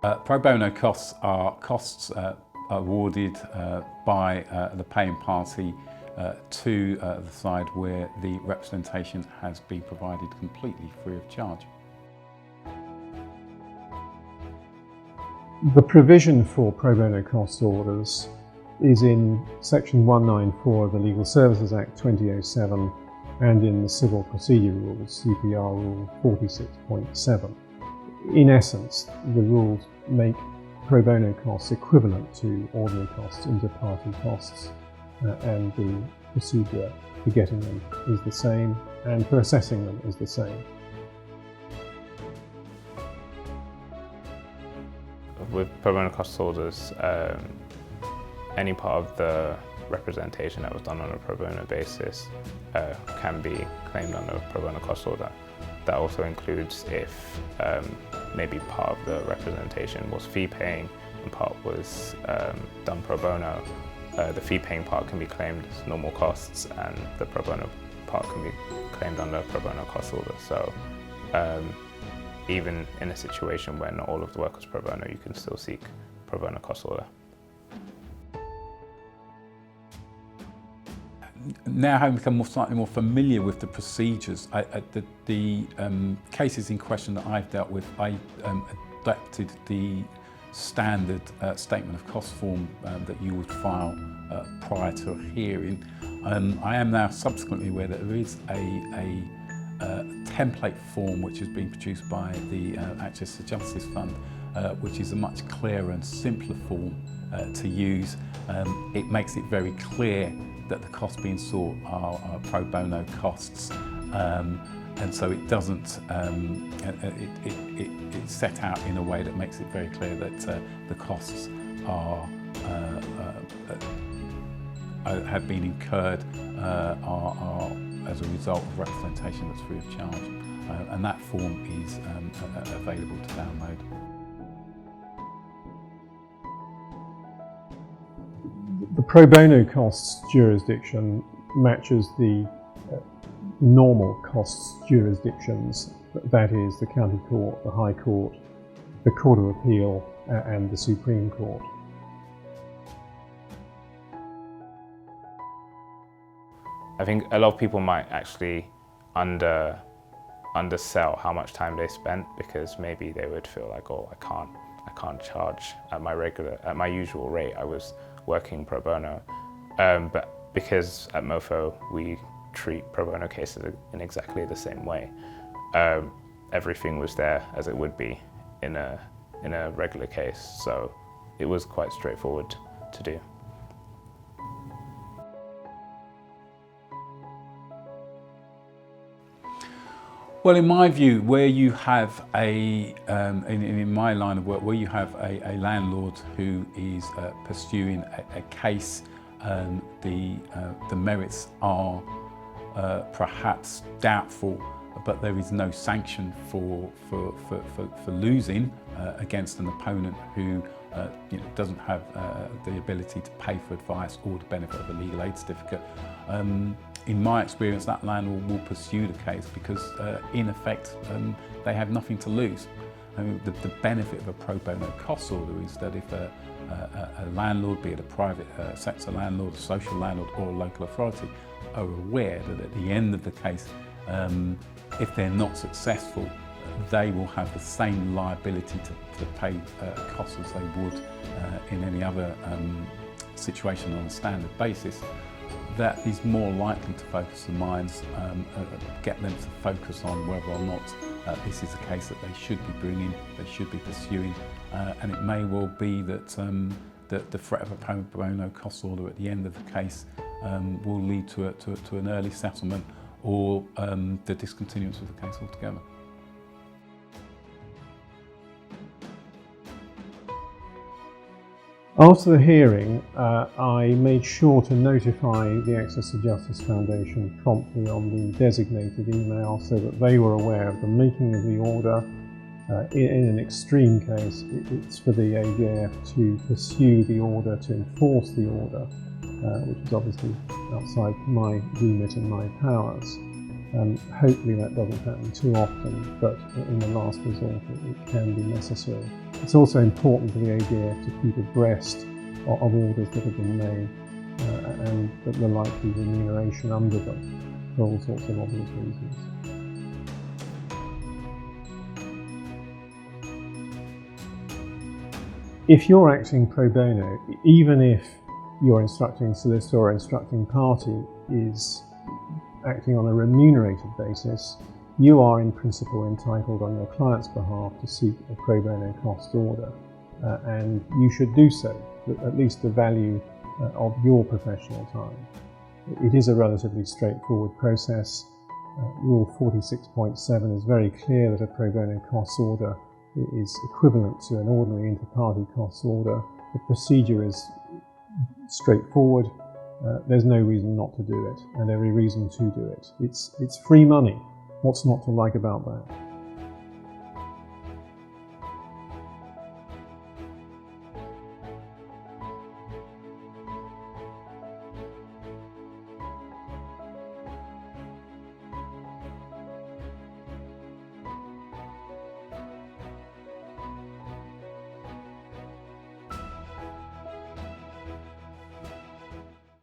Pro bono costs are costs awarded by the paying party to the side where the representation has been provided completely free of charge. The provision for pro bono cost orders is in section 194 of the Legal Services Act 2007 and in the Civil Procedure Rules, CPR Rule 46.7. In essence, the rules make pro bono costs equivalent to ordinary costs, inter-party costs, and the procedure for getting them is the same, and for assessing them is the same. With pro bono cost orders, any part of the representation that was done on a pro bono basis can be claimed under a pro bono cost order. That also includes if maybe part of the representation was fee paying and part was done pro bono. The fee paying part can be claimed as normal costs and the pro bono part can be claimed under a pro bono cost order. So even in a situation where not all of the work was pro bono, you can still seek pro bono cost order. Now having become slightly more familiar with the procedures, the cases in question that I've dealt with, I adapted the standard statement of cost form that you would file prior to a hearing. I am now subsequently aware that there is a template form which has been produced by the Access to Justice Fund, which is a much clearer and simpler form to use. It makes it very clear that the costs being sought are pro bono costs, and so it doesn't. It's set out in a way that makes it very clear that the costs are have been incurred are as a result of representation that's free of charge, and that form is available to download. The pro bono costs jurisdiction matches the normal costs jurisdictions, that is the County Court, the High Court, the Court of Appeal and the Supreme Court. I think a lot of people might actually undersell how much time they spent, because maybe they would feel like, oh, I can't charge at my usual rate. I was working pro bono, but because at MoFo we treat pro bono cases in exactly the same way, everything was there as it would be in a regular case, so it was quite straightforward to do. Well, in my view, where you have in my line of work, where you have a landlord who is pursuing a case, the merits are perhaps doubtful, but there is no sanction for losing against an opponent who doesn't have the ability to pay for advice or the benefit of a legal aid certificate. In my experience, that landlord will pursue the case because, in effect, they have nothing to lose. I mean, the benefit of a pro bono cost order is that if a landlord, be it a private sector landlord, a social landlord or a local authority, are aware that at the end of the case, if they're not successful, they will have the same liability to pay costs as they would in any other situation on a standard basis. That is more likely to focus the minds, get them to focus on whether or not this is a case that they should be bringing, they should be pursuing, and it may well be that the threat of a pro bono cost order at the end of the case will lead to an early settlement or the discontinuance of the case altogether. After the hearing, I made sure to notify the Access to Justice Foundation promptly on the designated email so that they were aware of the making of the order. In an extreme case, it's for the AJF to pursue the order, to enforce the order, which is obviously outside my remit and my powers. Hopefully that doesn't happen too often, but in the last resort it can be necessary. It's also important for the ADF to keep abreast of orders that have been made and the likely remuneration under them for all sorts of obvious reasons. If you're acting pro bono, even if your instructing solicitor or instructing party is acting on a remunerated basis, you are in principle entitled on your client's behalf to seek a pro bono cost order, and you should do so, at least the value of your professional time. It is a relatively straightforward process. Rule 46.7 is very clear that a pro bono costs order is equivalent to an ordinary inter-party costs order. The procedure is straightforward. There's no reason not to do it, and every reason to do it. It's free money. What's not to like about that?